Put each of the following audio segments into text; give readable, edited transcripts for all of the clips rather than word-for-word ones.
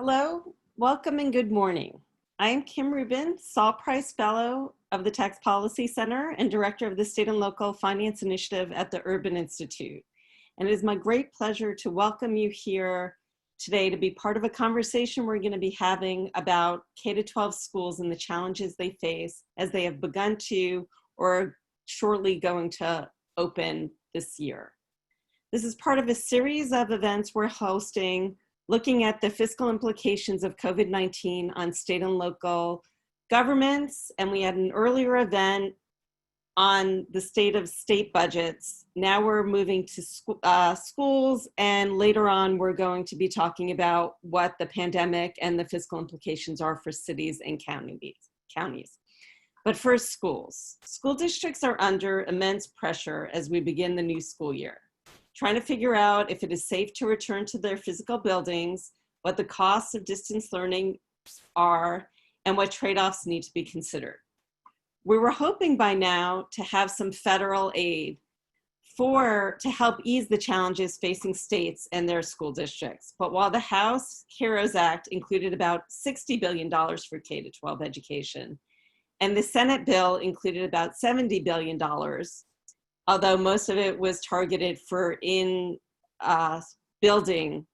Hello, welcome and good morning. I am Kim Rubin, Saul Price Fellow of the Tax Policy Center and Director of the State and Local Finance Initiative at the Urban Institute. And it is my great pleasure to welcome you here today to be part of a conversation we're going to be having about K-12 schools and the challenges they face as they have begun to or shortly going to open this year. This is part of a series of events we're hosting looking at the fiscal implications of COVID-19 on state and local governments. And we had an earlier event on the state of state budgets. Now we're moving to schools, and later on we're going to be talking about what the pandemic and the fiscal implications are for cities and counties. But first, schools. School districts are under immense pressure as we begin the new school year, trying to figure out if it is safe to return to their physical buildings, what the costs of distance learning are, and what trade-offs need to be considered. We were hoping by now to have some federal aid to help ease the challenges facing states and their school districts. But while the House HEROES Act included about $60 billion for K-12 education, and the Senate bill included about $70 billion, although most of it was targeted for building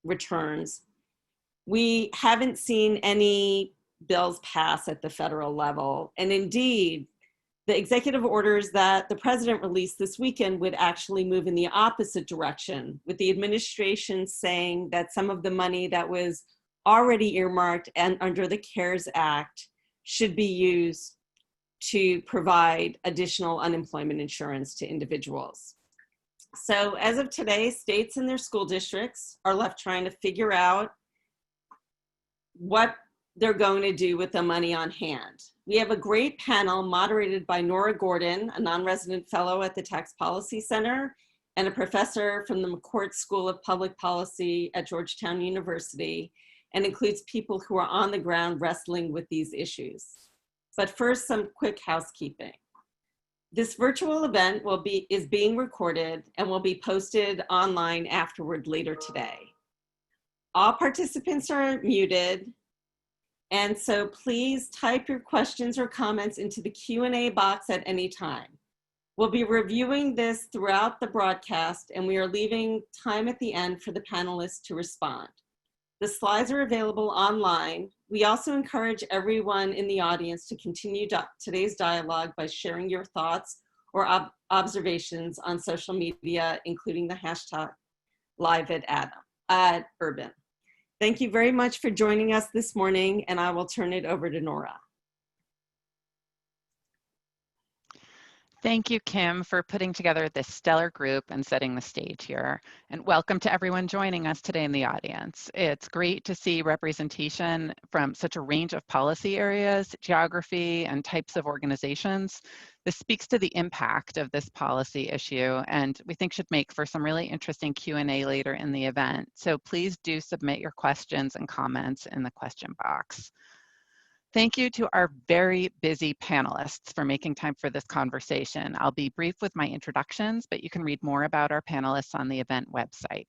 returns, we haven't seen any bills pass at the federal level. And indeed, the executive orders that the president released this weekend would actually move in the opposite direction, with the administration saying that some of the money that was already earmarked and under the CARES Act should be used to provide additional unemployment insurance to individuals. So as of today, states and their school districts are left trying to figure out what they're going to do with the money on hand. We have a great panel moderated by Nora Gordon, a non-resident fellow at the Tax Policy Center and a professor from the McCourt School of Public Policy at Georgetown University, and includes people who are on the ground wrestling with these issues. But first, some quick housekeeping. This virtual event is being recorded and will be posted online afterward later today. All participants are muted, and so please type your questions or comments into the Q&A box at any time. We'll be reviewing this throughout the broadcast, and we are leaving time at the end for the panelists to respond. The slides are available online. We also encourage everyone in the audience to continue today's dialogue by sharing your thoughts or observations on social media, including the hashtag #LiveAtUrban. Thank you very much for joining us this morning, and I will turn it over to Nora. Thank you, Kim, for putting together this stellar group and setting the stage here. And welcome to everyone joining us today in the audience. It's great to see representation from such a range of policy areas, geography, and types of organizations. This speaks to the impact of this policy issue, and we think should make for some really interesting Q&A later in the event. So please do submit your questions and comments in the question box. Thank you to our very busy panelists for making time for this conversation. I'll be brief with my introductions, but you can read more about our panelists on the event website.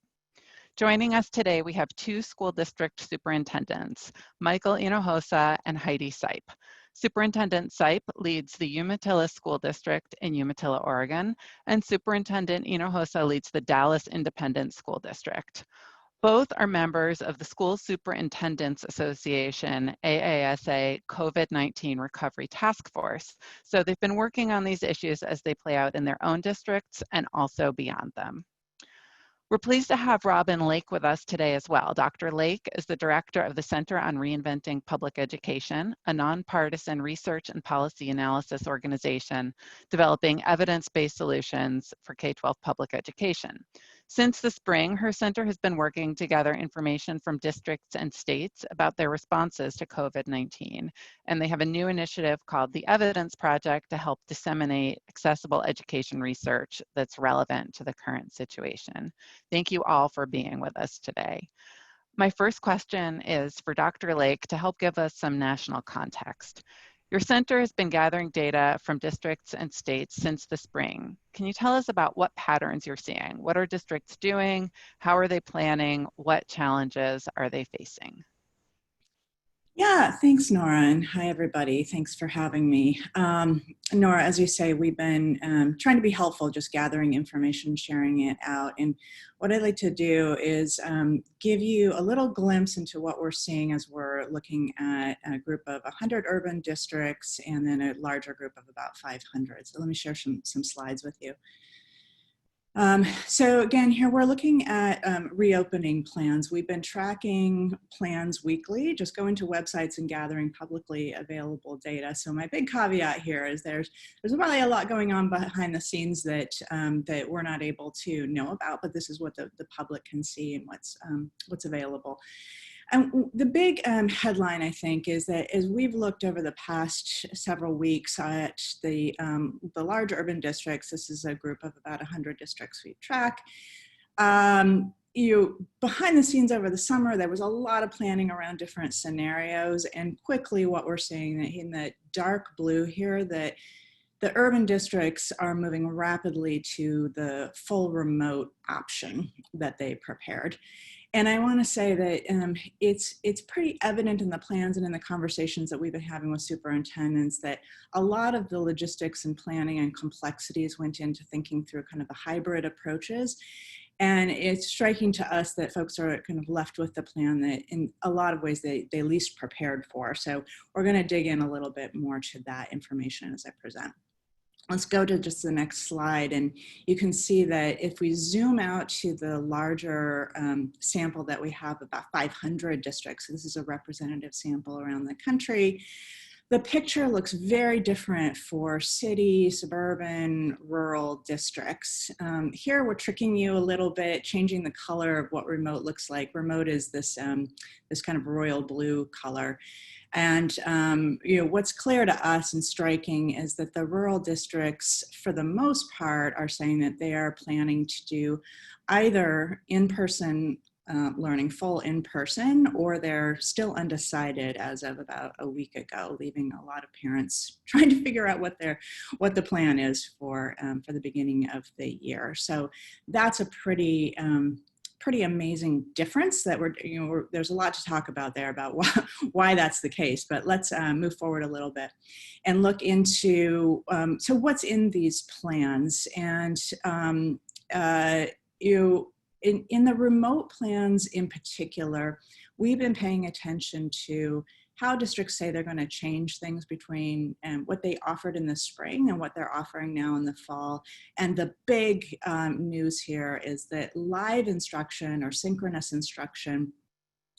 Joining us today, we have two school district superintendents, Michael Hinojosa and Heidi Sipe. Superintendent Sipe leads the Umatilla School District in Umatilla, Oregon, and Superintendent Hinojosa leads the Dallas Independent School District. Both are members of the School Superintendents Association, AASA COVID-19 Recovery Task Force. So they've been working on these issues as they play out in their own districts and also beyond them. We're pleased to have Robin Lake with us today as well. Dr. Lake is the director of the Center on Reinventing Public Education, a nonpartisan research and policy analysis organization developing evidence-based solutions for K-12 public education. Since the spring, her center has been working to gather information from districts and states about their responses to COVID-19. And they have a new initiative called the Evidence Project to help disseminate accessible education research that's relevant to the current situation. Thank you all for being with us today. My first question is for Dr. Lake to help give us some national context. Your center has been gathering data from districts and states since the spring. Can you tell us about what patterns you're seeing? What are districts doing? How are they planning? What challenges are they facing? Yeah, thanks, Nora, and hi, everybody. Thanks for having me. Nora, as you say, we've been trying to be helpful, just gathering information, sharing it out. And what I'd like to do is give you a little glimpse into what we're seeing as we're looking at a group of 100 urban districts and then a larger group of about 500. So let me share some slides with you. So again, here we're looking at reopening plans. We've been tracking plans weekly, just going to websites and gathering publicly available data. So my big caveat here is there's probably a lot going on behind the scenes that that we're not able to know about, but this is what the public can see and what's available. And the big headline, I think, is that as we've looked over the past several weeks at the large urban districts, this is a group of about 100 districts we track. Behind the scenes over the summer, there was a lot of planning around different scenarios, and quickly what we're seeing in the dark blue here, that the urban districts are moving rapidly to the full remote option that they prepared. And I want to say that it's pretty evident in the plans and in the conversations that we've been having with superintendents that a lot of the logistics and planning and complexities went into thinking through kind of the hybrid approaches. And it's striking to us that folks are kind of left with the plan that in a lot of ways they least prepared for. So we're going to dig in a little bit more to that information as I present. Let's go to just the next slide, and you can see that if we zoom out to the larger sample that we have, about 500 districts, so this is a representative sample around the country, the picture looks very different for city, suburban, rural districts. Here we're tricking you a little bit, changing the color of what remote looks like. Remote is this, this kind of royal blue color. And what's clear to us and striking is that the rural districts, for the most part, are saying that they are planning to do either in-person learning, full in-person, or they're still undecided as of about a week ago, leaving a lot of parents trying to figure out what the plan is for the beginning of the year. So that's a pretty amazing difference that there's a lot to talk about there about why that's the case, but let's move forward a little bit and look into so what's in these plans. And in the remote plans in particular, we've been paying attention to how districts say they're going to change things between what they offered in the spring and what they're offering now in the fall. And the big news here is that live instruction or synchronous instruction,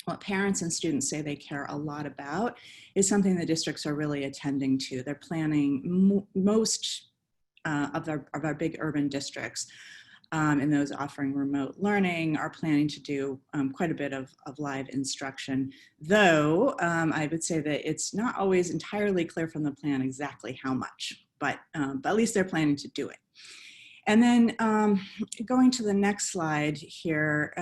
what parents and students say they care a lot about, is something the districts are really attending to. They're planning most of our big urban districts and those offering remote learning are planning to do quite a bit of live instruction, though I would say that it's not always entirely clear from the plan exactly how much, but at least they're planning to do it. And then going to the next slide here,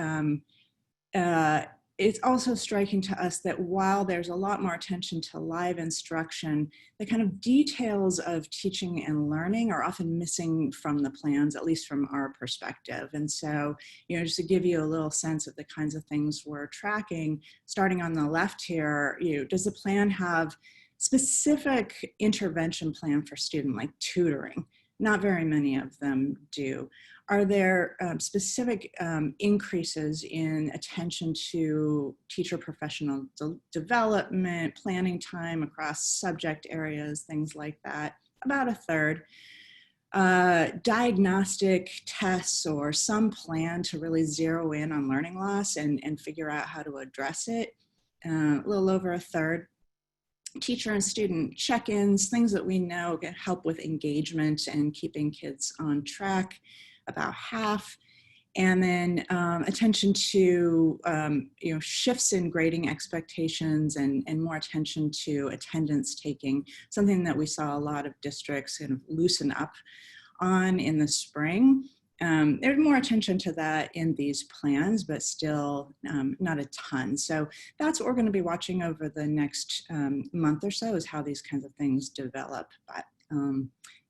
it's also striking to us that while there's a lot more attention to live instruction, the kind of details of teaching and learning are often missing from the plans, at least from our perspective. And so, just to give you a little sense of the kinds of things we're tracking, starting on the left here, does the plan have specific intervention plan for student, like tutoring? Not very many of them do. Are there specific increases in attention to teacher professional development, planning time across subject areas, things like that? About a third. Diagnostic tests or some plan to really zero in on learning loss and figure out how to address it? A little over a third. Teacher and student check-ins, things that we know can help with engagement and keeping kids on track, about half. And then attention to shifts in grading expectations and more attention to attendance taking, something that we saw a lot of districts kind of loosen up on in the spring. there's more attention to that in these plans, but still not a ton. So that's what we're going to be watching over the next month or so, is how these kinds of things develop. But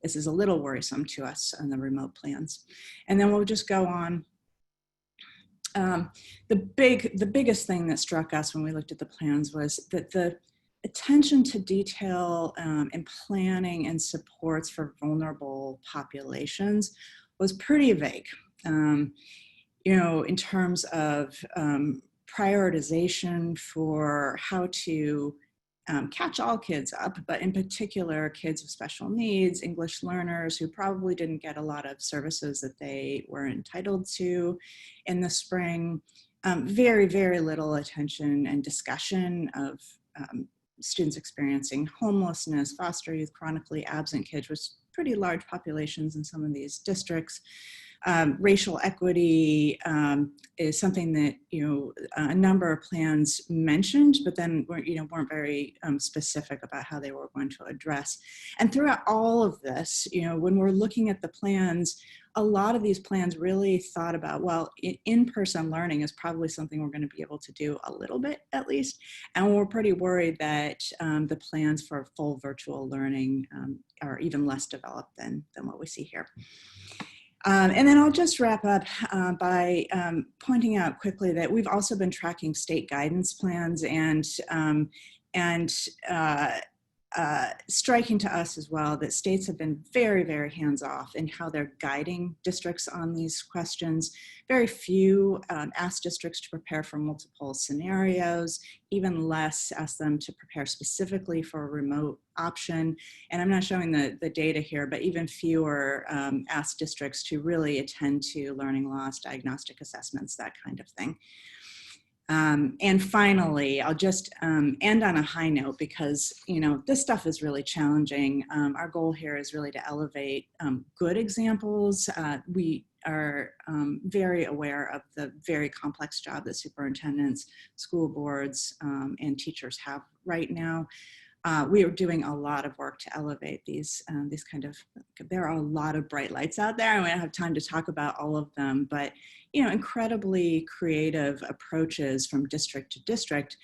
this is a little worrisome to us on the remote plans. And then we'll just go on. The biggest thing that struck us when we looked at the plans was that the attention to detail and planning and supports for vulnerable populations was pretty vague. You know, in terms of prioritization for how to catch all kids up, but in particular kids with special needs, English learners who probably didn't get a lot of services that they were entitled to in the spring. Very, very little attention and discussion of students experiencing homelessness, foster youth, chronically absent kids, with pretty large populations in some of these districts. Racial equity is something that, you know, a number of plans mentioned, but then weren't very specific about how they were going to address. And throughout all of this, you know, when we're looking at the plans, a lot of these plans really thought about, well, in-person learning is probably something we're going to be able to do a little bit at least. And we're pretty worried that the plans for full virtual learning are even less developed than what we see here. And then I'll just wrap up by pointing out quickly that we've also been tracking state guidance plans, and striking to us as well that states have been very, very hands-off in how they're guiding districts on these questions. Very few ask districts to prepare for multiple scenarios, even less ask them to prepare specifically for a remote option. And I'm not showing the data here, but even fewer ask districts to really attend to learning loss, diagnostic assessments, that kind of thing. And finally, I'll just end on a high note, because, you know, this stuff is really challenging. Our goal here is really to elevate good examples. We are very aware of the very complex job that superintendents, school boards, and teachers have right now. We are doing a lot of work to elevate these kind of, there are a lot of bright lights out there, and we don't have time to talk about all of them, but, you know, incredibly creative approaches from district to district.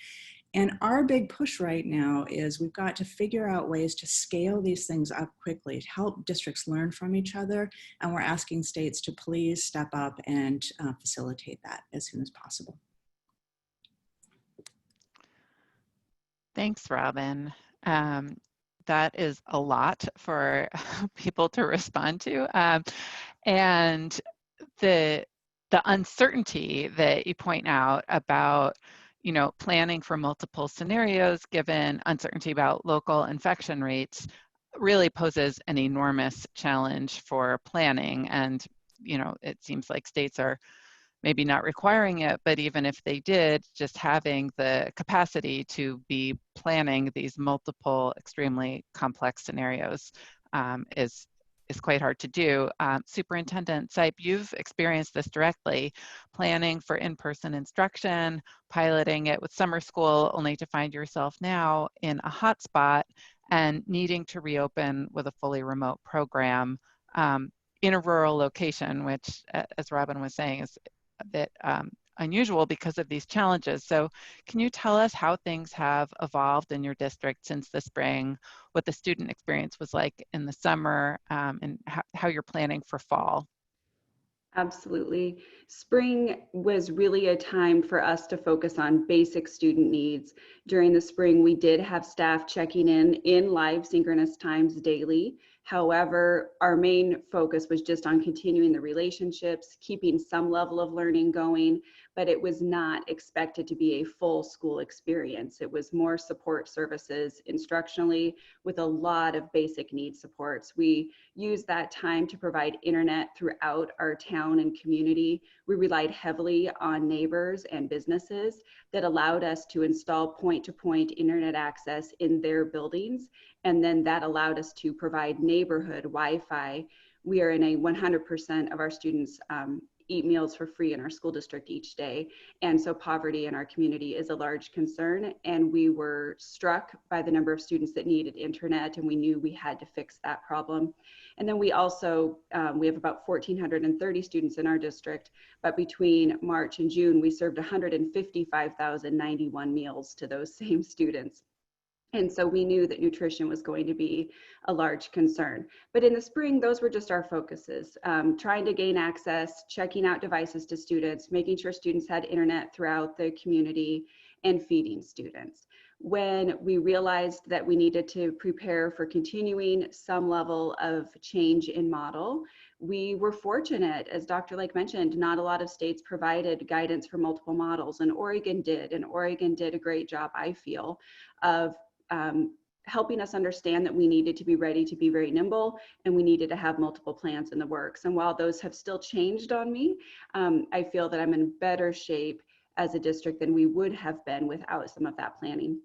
And our big push right now is we've got to figure out ways to scale these things up quickly to help districts learn from each other. And we're asking states to please step up and facilitate that as soon as possible. Thanks, Robin. That is a lot for people to respond to. And the uncertainty that you point out about, you know, planning for multiple scenarios given uncertainty about local infection rates really poses an enormous challenge for planning. And, you know, it seems like states are maybe not requiring it, but even if they did, just having the capacity to be planning these multiple extremely complex scenarios is quite hard to do. Superintendent Sipe, you've experienced this directly, planning for in-person instruction, piloting it with summer school, only to find yourself now in a hotspot and needing to reopen with a fully remote program in a rural location, which, as Robin was saying, is a bit unusual because of these challenges. So can you tell us how things have evolved in your district since the spring, what the student experience was like in the summer, and how you're planning for fall? Absolutely. Spring was really a time for us to focus on basic student needs. During the spring, we did have staff checking in live synchronous times daily. However, our main focus was just on continuing the relationships, keeping some level of learning going, but it was not expected to be a full school experience. It was more support services instructionally with a lot of basic need supports. We used that time to provide internet throughout our town and community. We relied heavily on neighbors and businesses that allowed us to install point-to-point internet access in their buildings. And then that allowed us to provide neighborhood Wi-Fi. We are in a 100% of our students eat meals for free in our school district each day. And so poverty in our community is a large concern. And we were struck by the number of students that needed internet, and we knew we had to fix that problem. And then we also, we have about 1,430 students in our district, but between March and June, we served 155,091 meals to those same students. And so we knew that nutrition was going to be a large concern. But in the spring, those were just our focuses, trying to gain access, checking out devices to students, making sure students had internet throughout the community, and feeding students. When we realized that we needed to prepare for continuing some level of change in model, we were fortunate, as Dr. Lake mentioned, not a lot of states provided guidance for multiple models, and Oregon did. And Oregon did a great job, I feel, of helping us understand that we needed to be ready to be very nimble, and we needed to have multiple plans in the works. And while those have still changed on me, I feel that I'm in better shape as a district than we would have been without some of that planning.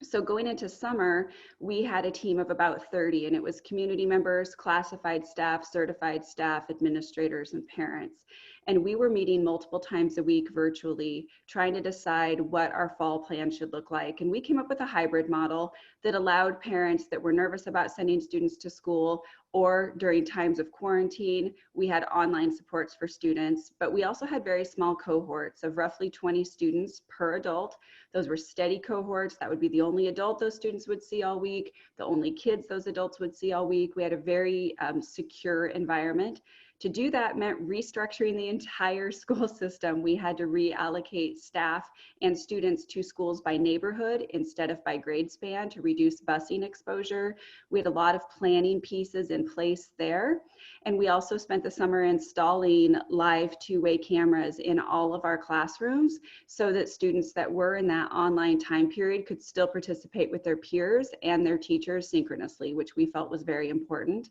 So going into summer, we had a team of about 30, and it was community members, classified staff, certified staff, administrators, and parents. And we were meeting multiple times a week virtually, trying to decide what our fall plan should look like. And we came up with a hybrid model that allowed parents that were nervous about sending students to school, or during times of quarantine, we had online supports for students, but we also had very small cohorts of roughly 20 students per adult. Those were steady cohorts. That would be the only adult those students would see all week, the only kids those adults would see all week. We had a very secure environment. To do that meant restructuring the entire school system. We had to reallocate staff and students to schools by neighborhood instead of by grade span to reduce busing exposure. We had a lot of planning pieces in place there. And we also spent the summer installing live two-way cameras in all of our classrooms so that students that were in that online time period could still participate with their peers and their teachers synchronously, which we felt was very important.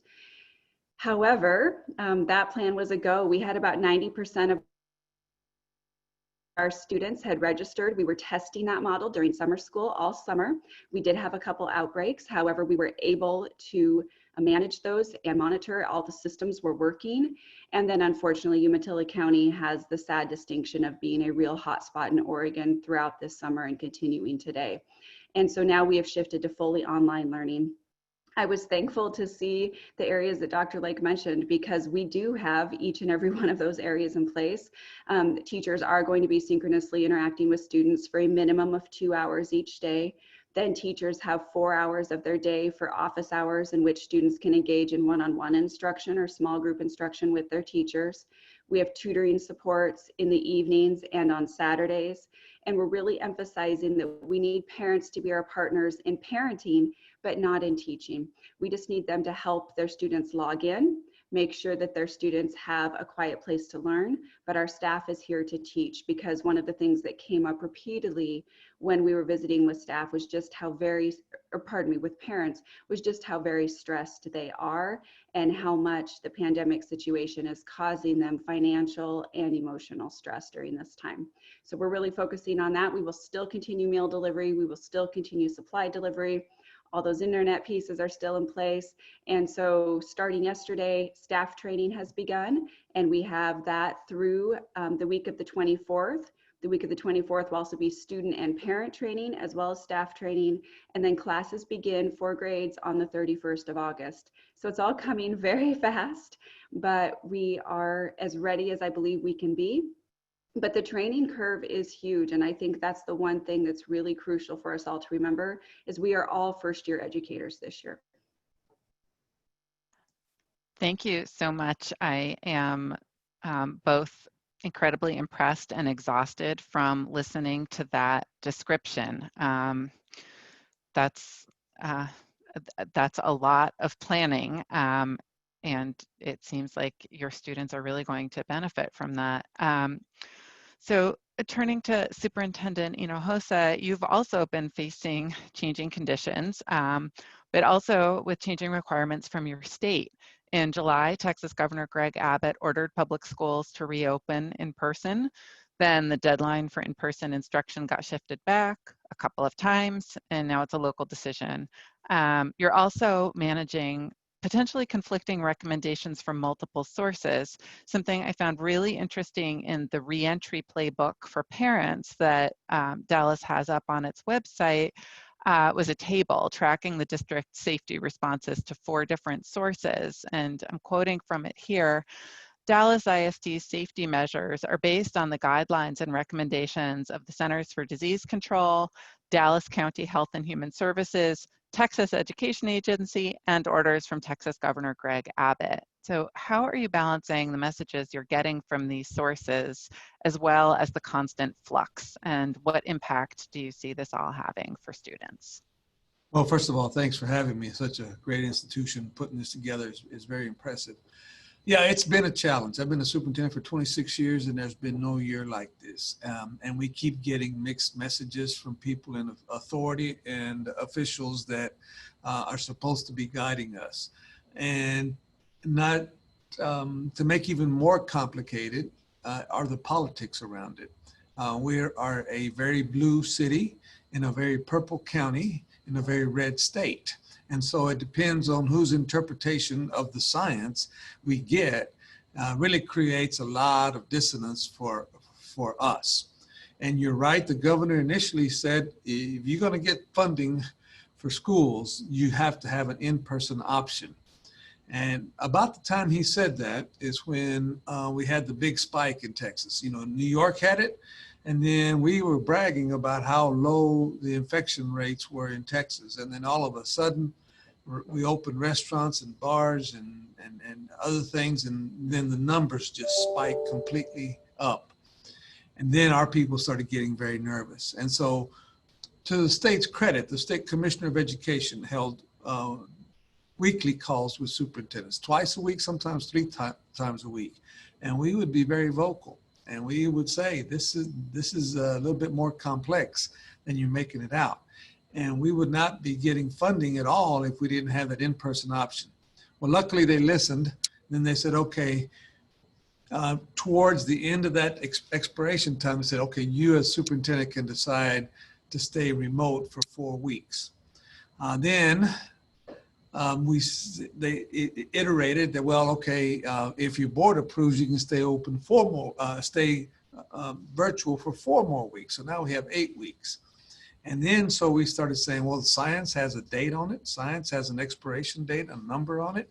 However, that plan was a go. We had about 90% of our students had registered. We were testing that model during summer school all summer. We did have a couple outbreaks. However, we were able to manage those and monitor all the systems were working. And then unfortunately, Umatilla County has the sad distinction of being a real hotspot in Oregon throughout this summer and continuing today. And so now we have shifted to fully online learning. I was thankful to see the areas that Dr. Lake mentioned, because we do have each and every one of those areas in place. Teachers are going to be synchronously interacting with students for a minimum of 2 hours each day. Then teachers have 4 hours of their day for office hours in which students can engage in one-on-one instruction or small group instruction with their teachers. We have tutoring supports in the evenings and on Saturdays. And we're really emphasizing that we need parents to be our partners in parenting, but not in teaching. We just need them to help their students log in, make sure that their students have a quiet place to learn, but our staff is here to teach, because one of the things that came up repeatedly when we were visiting with staff was just how with parents, was just how very stressed they are and how much the pandemic situation is causing them financial and emotional stress during this time. So we're really focusing on that. We will still continue meal delivery. We will still continue supply delivery. All those internet pieces are still in place. And so starting yesterday, staff training has begun, and we have that through the week of the 24th. The week of the 24th will also be student and parent training, as well as staff training. And then classes begin for grades on the 31st of August. So it's all coming very fast, but we are as ready as I believe we can be. But the training curve is huge. And I think that's the one thing that's really crucial for us all to remember, is we are all first-year educators this year. Thank you so much. I am both incredibly impressed and exhausted from listening to that description. That's a lot of planning. And it seems like your students are really going to benefit from that. So turning to Superintendent Hinojosa, you've also been facing changing conditions, but also with changing requirements from your state. In July, Texas Governor Greg Abbott ordered public schools to reopen in person. Then the deadline for in-person instruction got shifted back a couple of times, and now it's a local decision. You're also managing potentially conflicting recommendations from multiple sources. Something I found really interesting in the reentry playbook for parents that Dallas has up on its website was a table tracking the district's safety responses to 4 different sources. And I'm quoting from it here. Dallas ISD's safety measures are based on the guidelines and recommendations of the Centers for Disease Control, Dallas County Health and Human Services, Texas Education Agency, and orders from Texas Governor Greg Abbott. So how are you balancing the messages you're getting from these sources as well as the constant flux? And what impact do you see this all having for students? Well, first of all, thanks for having me. Such a great institution. Putting this together is very impressive. Yeah, it's been a challenge. I've been a superintendent for 26 years and there's been no year like this. And we keep getting mixed messages from people in authority and officials that are supposed to be guiding us. And not to make even more complicated are the politics around it. We are a very blue city in a very purple county in a very red state. And so it depends on whose interpretation of the science we get, really creates a lot of dissonance for us. And you're right, the governor initially said, if you're going to get funding for schools, you have to have an in-person option. And about the time he said that is when we had the big spike in Texas. You know, New York had it, and then we were bragging about how low the infection rates were in Texas. And then all of a sudden, we opened restaurants and bars and other things, and then the numbers just spiked completely up. And then our people started getting very nervous. And so, to the state's credit, the State Commissioner of Education held weekly calls with superintendents, twice a week, sometimes 3 times a week. And we would be very vocal. And we would say, this is a little bit more complex than you're making it out. And we would not be getting funding at all if we didn't have that in-person option. Well, luckily they listened. Then they said, okay, towards the end of that expiration time, they said, okay, you as superintendent can decide to stay remote for 4 weeks. Then they iterated that, well, okay, if your board approves, you can stay open virtual for 4 more weeks. So now we have 8 weeks. And then so we started saying, well, science has a date on it. Science has an expiration date, a number on it.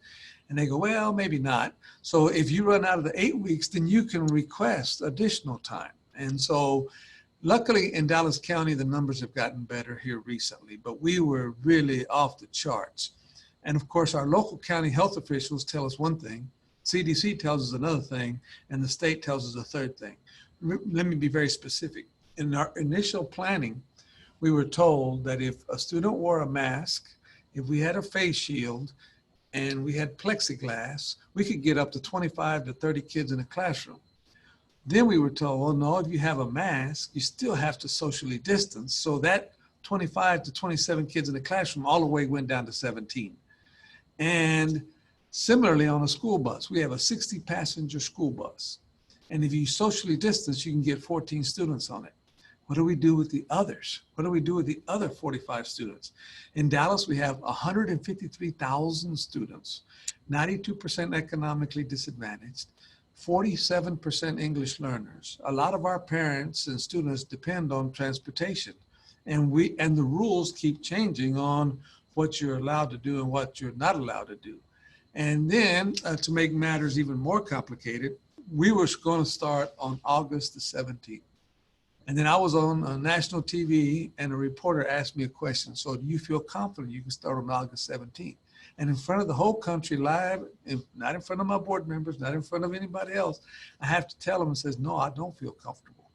And they go, well, maybe not. So if you run out of the 8 weeks, then you can request additional time. And so luckily in Dallas County, the numbers have gotten better here recently, but we were really off the charts. And of course, our local county health officials tell us one thing, CDC tells us another thing, and the state tells us a third thing. Let me be very specific. In our initial planning, we were told that if a student wore a mask, if we had a face shield, and we had plexiglass, we could get up to 25 to 30 kids in a classroom. Then we were told, well, no, if you have a mask, you still have to socially distance. So that 25 to 27 kids in the classroom all the way went down to 17. And similarly on a school bus, we have a 60-passenger school bus. And if you socially distance, you can get 14 students on it. What do we do with the others? What do we do with the other 45 students? In Dallas, we have 153,000 students, 92% economically disadvantaged, 47% English learners. A lot of our parents and students depend on transportation, and the rules keep changing on what you're allowed to do and what you're not allowed to do. And then to make matters even more complicated, we were going to start on August the 17th. And then I was on national TV and a reporter asked me a question. So do you feel confident you can start on August 17th? And in front of the whole country live, not in front of my board members, not in front of anybody else, I have to tell them and says, no, I don't feel comfortable.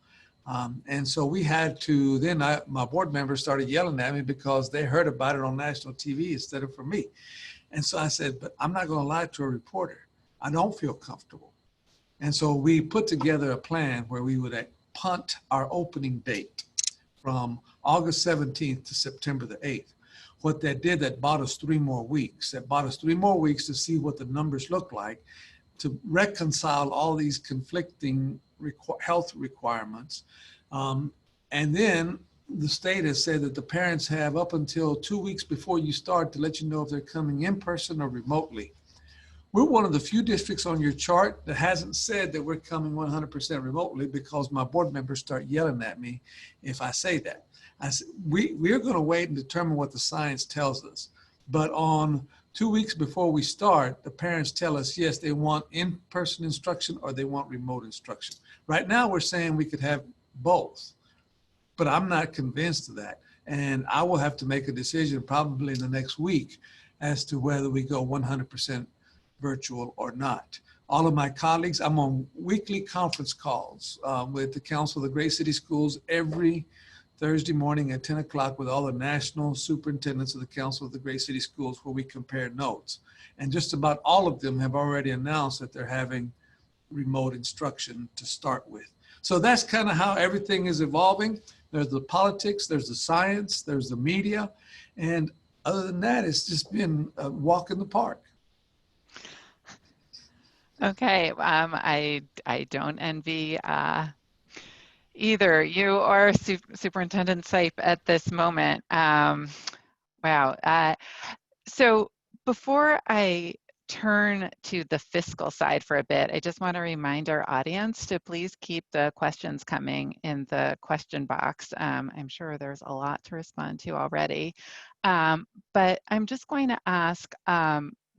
And so we had to, then my board members started yelling at me because they heard about it on national TV instead of from me. And so I said, but I'm not going to lie to a reporter. I don't feel comfortable. And so we put together a plan where we would punt our opening date from August 17th to September the 8th. What that did, that bought us 3 more weeks. That bought us 3 more weeks to see what the numbers look like, to reconcile all these conflicting health requirements. And then the state has said that the parents have up until 2 weeks before you start to let you know if they're coming in person or remotely. We're one of the few districts on your chart that hasn't said that we're coming 100% remotely, because my board members start yelling at me if I say that. We're going to wait and determine what the science tells us. But on 2 weeks before we start, the parents tell us, yes, they want in-person instruction or they want remote instruction. Right now, we're saying we could have both, but I'm not convinced of that. And I will have to make a decision probably in the next week as to whether we go 100% virtual or not. All of my colleagues, I'm on weekly conference calls with the Council of the Great City Schools every Thursday morning at 10 o'clock with all the national superintendents of the Council of the Great City Schools, where we compare notes. And just about all of them have already announced that they're having remote instruction to start with. So that's kind of how everything is evolving. There's the politics, there's the science, there's the media. And other than that, it's just been a walk in the park. Okay, I don't envy either you or Superintendent Sipe at this moment. Wow. So before I turn to the fiscal side for a bit, I just want to remind our audience to please keep the questions coming in the question box. I'm sure there's a lot to respond to already, but I'm just going to ask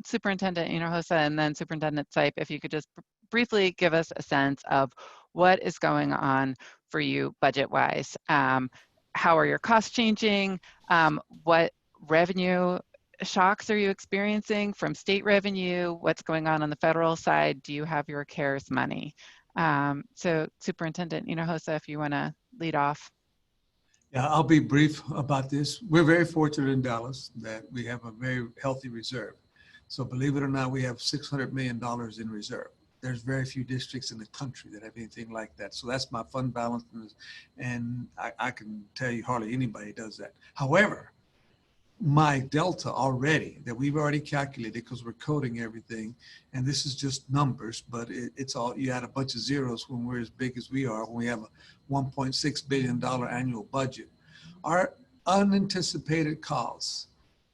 Superintendent Hinojosa and then Superintendent Sipe, if you could just briefly give us a sense of what is going on for you budget-wise. How are your costs changing? What revenue shocks are you experiencing from state revenue? What's going on the federal side? Do you have your CARES money? So Superintendent Hinojosa, if you want to lead off. Yeah, I'll be brief about this. We're very fortunate in Dallas that we have a very healthy reserve. So believe it or not, we have $600 million in reserve. There's very few districts in the country that have anything like that. So that's my fund balance. And I can tell you hardly anybody does that. However, my delta already that we've already calculated, because we're coding everything, and this is just numbers, but it's all, you add a bunch of zeros when we're as big as we are, when we have a $1.6 billion annual budget. Our unanticipated costs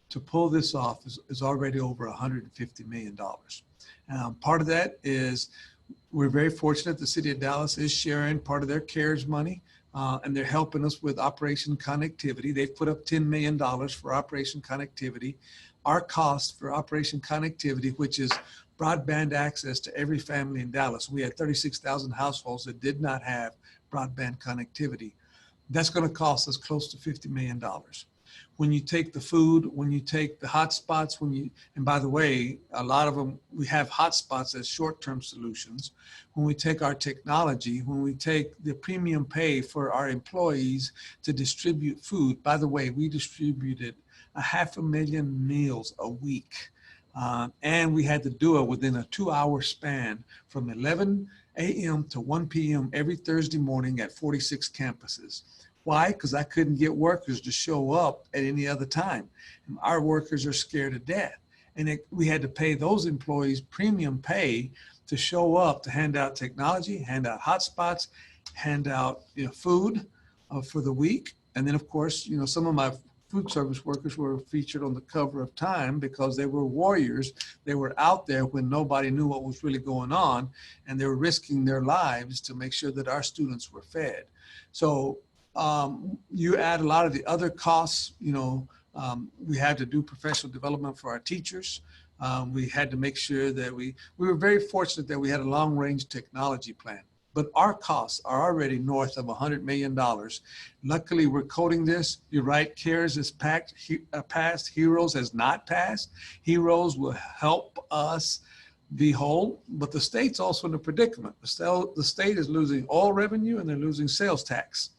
to pull this off is already over $150 million. Part of that is we're very fortunate the city of Dallas is sharing part of their CARES money. And they're helping us with Operation Connectivity. They've put up $10 million for Operation Connectivity. Our cost for Operation Connectivity, which is broadband access to every family in Dallas. We had 36,000 households that did not have broadband connectivity. That's going to cost us close to $50 million. When you take the food, when you take the hotspots, and by the way, a lot of them, we have hotspots as short-term solutions. When we take our technology, when we take the premium pay for our employees to distribute food, by the way, we distributed 500,000 meals a week. And we had to do it within a 2-hour span from 11 a.m. to 1 p.m. every Thursday morning at 46 campuses. Why? Because I couldn't get workers to show up at any other time. And our workers are scared to death. And we had to pay those employees premium pay to show up, to hand out technology, hand out hotspots, hand out food for the week. And then, of course, some of my food service workers were featured on the cover of Time because they were warriors. They were out there when nobody knew what was really going on, and they were risking their lives to make sure that our students were fed. So you add a lot of the other costs, we had to do professional development for our teachers. We had to make sure that we were very fortunate that we had a long range technology plan, but our costs are already north of $100 million. Luckily, we're coding this. You're right, CARES has passed, HEROES has not passed. HEROES will help us be whole, but the state's also in a predicament. The state is losing all revenue and they're losing sales tax.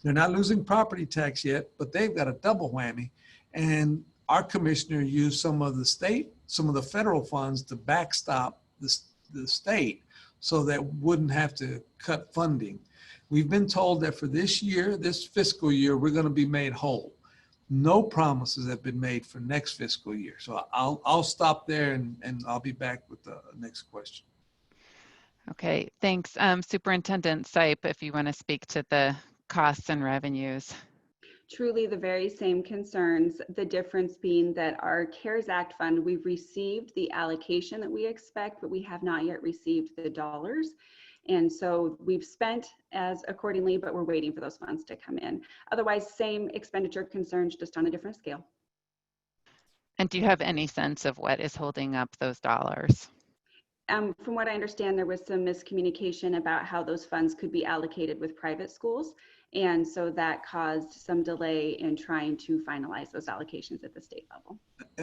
They're not losing property tax yet, but they've got a double whammy. And our commissioner used some of the federal funds to backstop the state so that wouldn't have to cut funding. We've been told that for this year, this fiscal year, we're going to be made whole. No promises have been made for next fiscal year. So I'll stop there and I'll be back with the next question. Okay, thanks. Superintendent Sipe, if you want to speak to the costs and revenues. Truly the very same concerns, the difference being that our CARES Act fund, we've received the allocation that we expect, but we have not yet received the dollars. And so we've spent as accordingly, but we're waiting for those funds to come in. Otherwise, same expenditure concerns, just on a different scale. And do you have any sense of what is holding up those dollars? From what I understand, there was some miscommunication about how those funds could be allocated with private schools. And so that caused some delay in trying to finalize those allocations at the state level.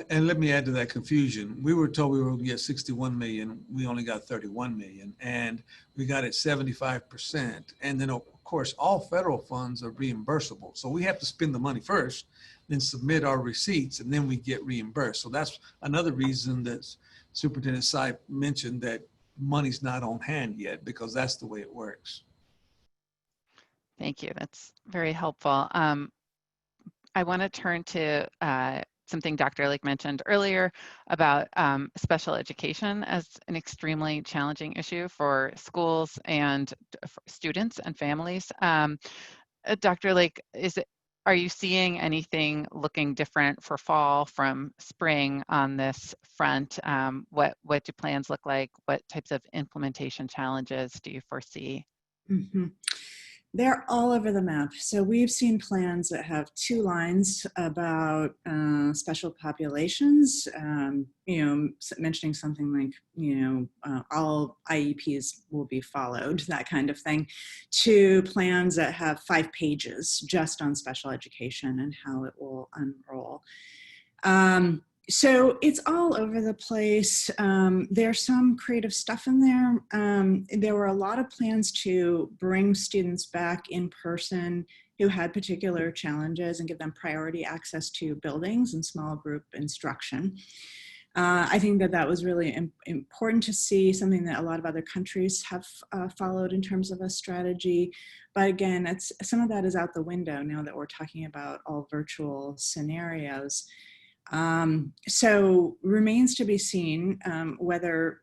And let me add to that confusion. We were told we were going to get 61 million. We only got 31 million, and we got it 75%. And then of course, all federal funds are reimbursable. So we have to spend the money first, then submit our receipts, and then we get reimbursed. So that's another reason that Superintendent Sype mentioned that money's not on hand yet, because that's the way it works. Thank you. That's very helpful. I want to turn to something Dr. Lake mentioned earlier about special education as an extremely challenging issue for schools and for students and families. Dr. Lake, are you seeing anything looking different for fall from spring on this front? What do plans look like? What types of implementation challenges do you foresee? Mm-hmm. They're all over the map. So we've seen plans that have 2 lines about special populations, mentioning something like, all IEPs will be followed, that kind of thing, to plans that have 5 pages just on special education and how it will unroll. So it's all over the place. There's some creative stuff in there. There were a lot of plans to bring students back in person who had particular challenges and give them priority access to buildings and small group instruction. I think that was really important to see, something that a lot of other countries have followed in terms of a strategy. But again, some of that is out the window now that we're talking about all virtual scenarios. So remains to be seen whether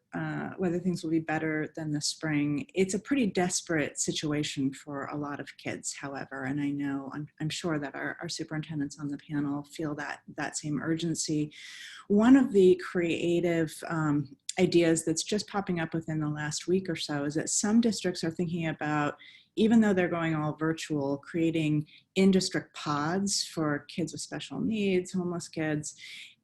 things will be better than the spring. It's a pretty desperate situation for a lot of kids, however, and I know I'm sure that our superintendents on the panel feel that same urgency. One of the creative ideas that's just popping up within the last week or so is that some districts are thinking about, even though they're going all virtual, creating in-district pods for kids with special needs, homeless kids.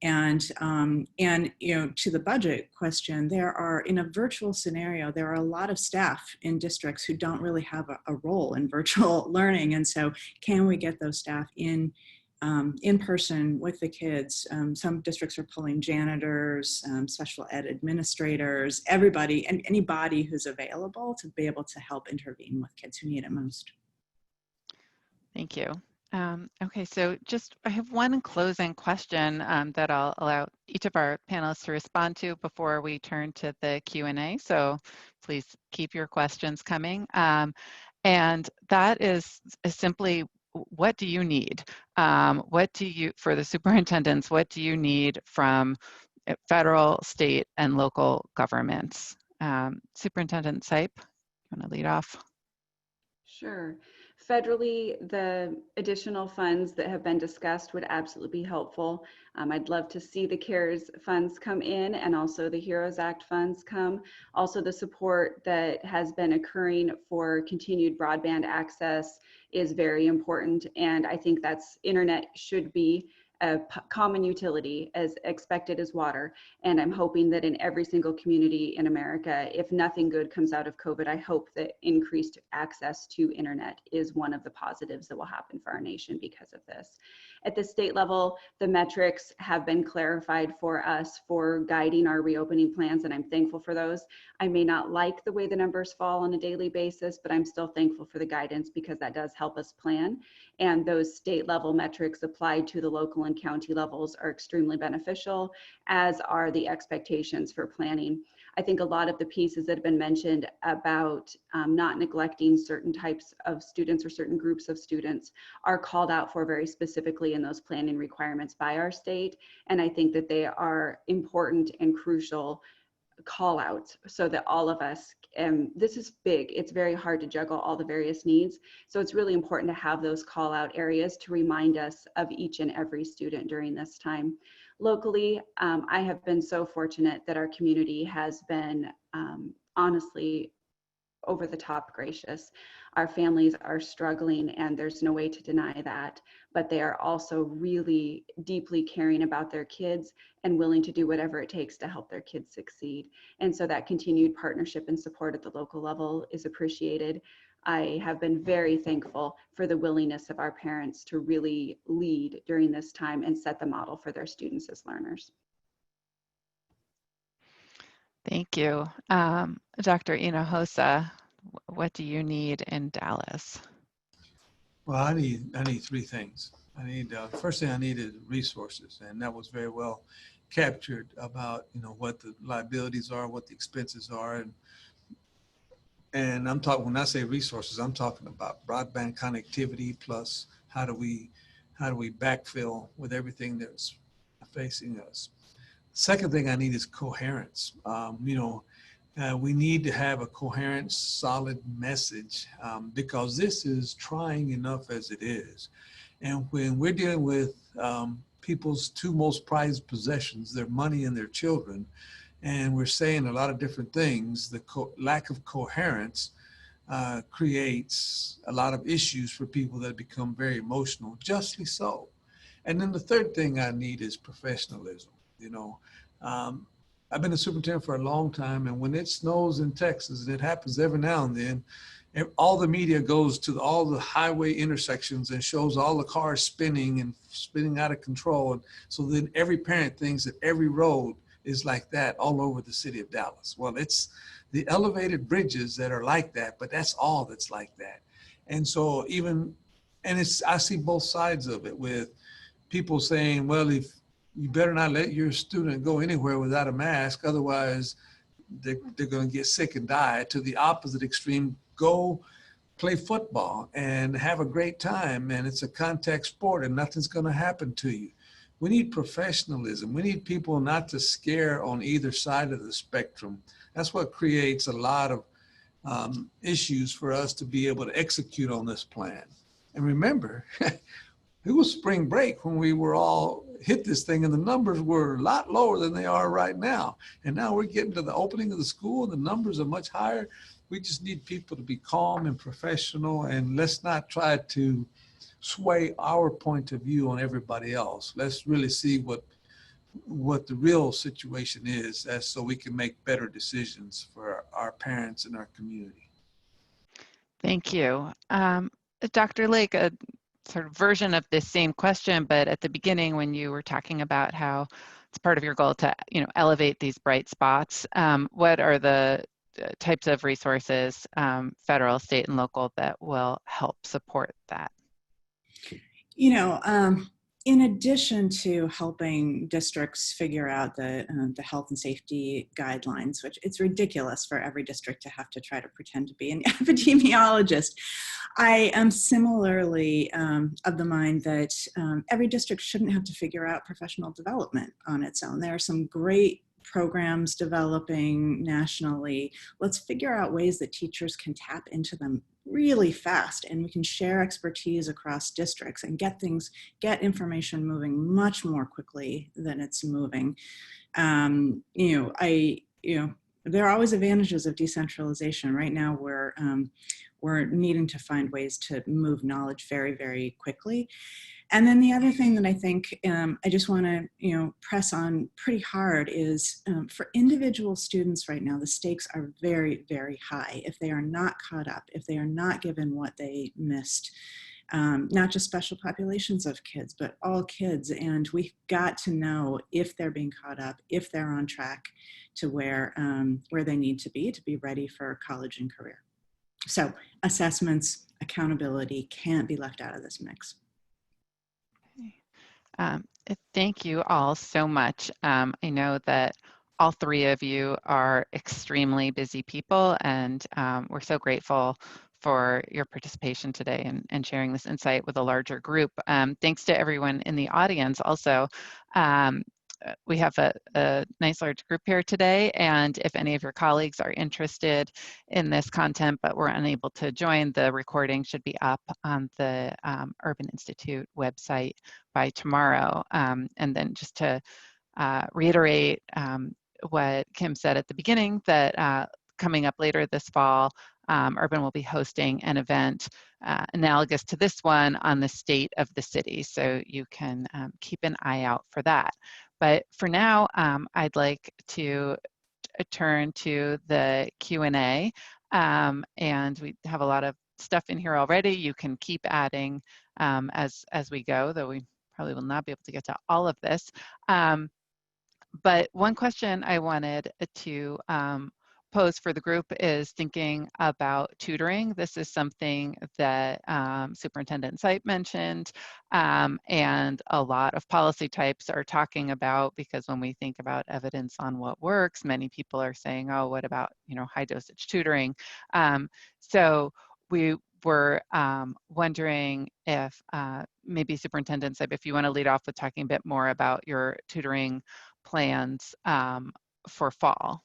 And to the budget question, in a virtual scenario, there are a lot of staff in districts who don't really have a role in virtual learning. And so can we get those staff in person with the kids? Some districts are pulling janitors, special ed administrators, everybody, and anybody who's available to be able to help intervene with kids who need it most. Thank you. Okay, so I have one closing question that I'll allow each of our panelists to respond to before we turn to the Q&A. So please keep your questions coming. And that is simply, what do you need? For the superintendents, what do you need from federal, state, and local governments? Superintendent Sype, you want to lead off? Sure. Federally, the additional funds that have been discussed would absolutely be helpful. I'd love to see the CARES funds come in, and also the HEROES Act funds come. Also, the support that has been occurring for continued broadband access is very important, and I think internet should be a common utility as expected as water. And I'm hoping that in every single community in America, if nothing good comes out of COVID, I hope that increased access to internet is one of the positives that will happen for our nation because of this. At the state level, the metrics have been clarified for us for guiding our reopening plans, and I'm thankful for those. I may not like the way the numbers fall on a daily basis, but I'm still thankful for the guidance because that does help us plan. And those state level metrics applied to the local and county levels are extremely beneficial, as are the expectations for planning. I think a lot of the pieces that have been mentioned about not neglecting certain types of students or certain groups of students are called out for very specifically in those planning requirements by our state. And I think that they are important and crucial call outs so that all of us, and this is big, it's very hard to juggle all the various needs. So it's really important to have those call out areas to remind us of each and every student during this time. Locally, I have been so fortunate that our community has been honestly over the top gracious. Our families are struggling, and there's no way to deny that, but they are also really deeply caring about their kids and willing to do whatever it takes to help their kids succeed. And so that continued partnership and support at the local level is appreciated. I have been very thankful for the willingness of our parents to really lead during this time and set the model for their students as learners. Thank you. Dr. Hinojosa, what do you need in Dallas? Well, I need three things. I need first thing I need is resources, and that was very well captured about what the liabilities are, what the expenses are, and I'm talking, when I say resources, I'm talking about broadband connectivity plus how do we backfill with everything that's facing us. Second thing I need is coherence. We need to have a coherent, solid message because this is trying enough as it is. And when we're dealing with people's two most prized possessions, their money and their children, and we're saying a lot of different things, the lack of coherence creates a lot of issues for people that become very emotional, justly so. And then the third thing I need is professionalism. I've been a superintendent for a long time, and when it snows in Texas, and it happens every now and then, all the media goes to all the highway intersections and shows all the cars spinning and spinning out of control. And so then every parent thinks that every road is like that all over the city of Dallas. Well, it's the elevated bridges that are like that, but that's all that's like that. And so I see both sides of it, with people saying, well, if you better not let your student go anywhere without a mask, otherwise they're going to get sick and die, to the opposite extreme, go play football and have a great time, and it's a contact sport and nothing's going to happen to you. We need professionalism. We need people not to scare on either side of the spectrum. That's what creates a lot of issues for us to be able to execute on this plan. And remember, it was spring break when we were all hit this thing, and the numbers were a lot lower than they are right now. And now we're getting to the opening of the school, and the numbers are much higher. We just need people to be calm and professional, and let's not try to sway our point of view on everybody else. Let's really see what the real situation is, so we can make better decisions for our parents and our community. Thank you. Dr. Lake, a sort of version of this same question, but at the beginning when you were talking about how it's part of your goal to elevate these bright spots, what are the types of resources, federal, state, and local, that will help support that? In addition to helping districts figure out the health and safety guidelines, which it's ridiculous for every district to have to try to pretend to be an epidemiologist, I am similarly of the mind that every district shouldn't have to figure out professional development on its own. There are some great programs developing nationally. Let's figure out ways that teachers can tap into them really fast, and we can share expertise across districts and get information moving much more quickly than it's moving. There are always advantages of decentralization. Right now, we're needing to find ways to move knowledge very, very quickly. And then the other thing that I think I just want to press on pretty hard is for individual students right now, the stakes are very, very high. If they are not caught up, if they are not given what they missed, not just special populations of kids, but all kids. And we've got to know if they're being caught up, if they're on track to where they need to be ready for college and career. So assessments, accountability can't be left out of this mix. Thank you all so much. I know that all three of you are extremely busy people, and we're so grateful for your participation today and sharing this insight with a larger group. Thanks to everyone in the audience also. we have a nice large group here today, and if any of your colleagues are interested in this content but were unable to join, the recording should be up on the Urban Institute website by tomorrow. And then just to reiterate what Kim said at the beginning, that coming up later this fall, Urban will be hosting an event analogous to this one on the state of the city. So you can keep an eye out for that. But for now, I'd like to turn to the Q&A. And we have a lot of stuff in here already. You can keep adding as we go, though we probably will not be able to get to all of this. But one question I wanted to pose for the group is thinking about tutoring. This is something that Superintendent Sipe mentioned, and a lot of policy types are talking about, because when we think about evidence on what works, many people are saying, oh, what about, you know, high dosage tutoring? So we were wondering if maybe Superintendent Sipe, if you want to lead off with talking a bit more about your tutoring plans for fall.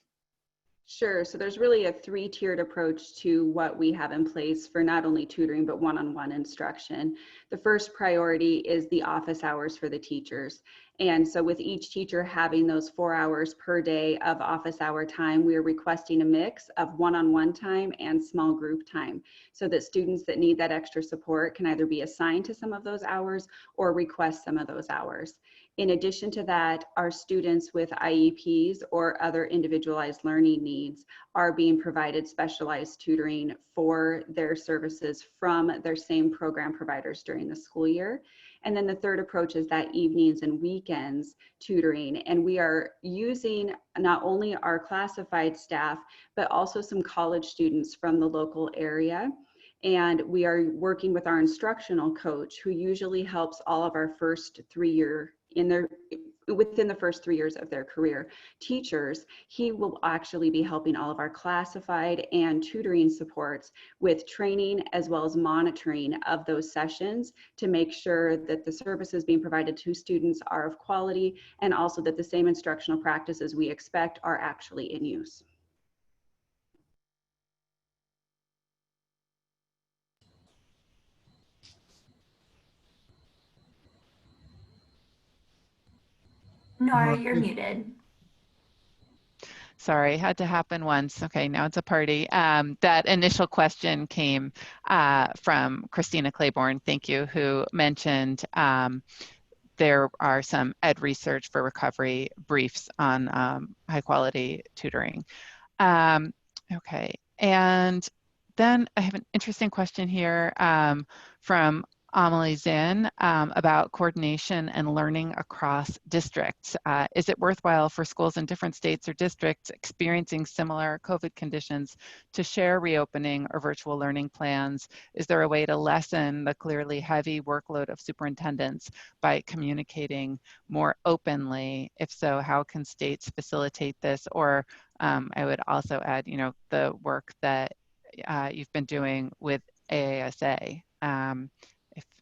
Sure. So there's really a three-tiered approach to what we have in place for not only tutoring, but one-on-one instruction. The first priority is the office hours for the teachers. And so with each teacher having those 4 hours per day of office hour time, we are requesting a mix of one-on-one time and small group time, so that students that need that extra support can either be assigned to some of those hours or request some of those hours. In addition to that, our students with IEPs or other individualized learning needs are being provided specialized tutoring for their services from their same program providers during the school year. And then the third approach is that evenings and weekends tutoring. And we are using not only our classified staff, but also some college students from the local area. And we are working with our instructional coach, who usually helps all of our first 3 year within the first 3 years of their career teachers. He will actually be helping all of our classified and tutoring supports with training as well as monitoring of those sessions to make sure that the services being provided to students are of quality, and also that the same instructional practices we expect are actually in use. Nora, you're muted. Sorry, had to happen once. Okay, now it's a party. That initial question came from Christina Claiborne, thank you, who mentioned there are some ed research for recovery briefs on high quality tutoring. Okay, and then I have an interesting question here from Amelie Zinn about coordination and learning across districts. Is it worthwhile for schools in different states or districts experiencing similar COVID conditions to share reopening or virtual learning plans? Is there a way to lessen the clearly heavy workload of superintendents by communicating more openly? If so, how can states facilitate this? Or I would also add, you know, the work that you've been doing with AASA.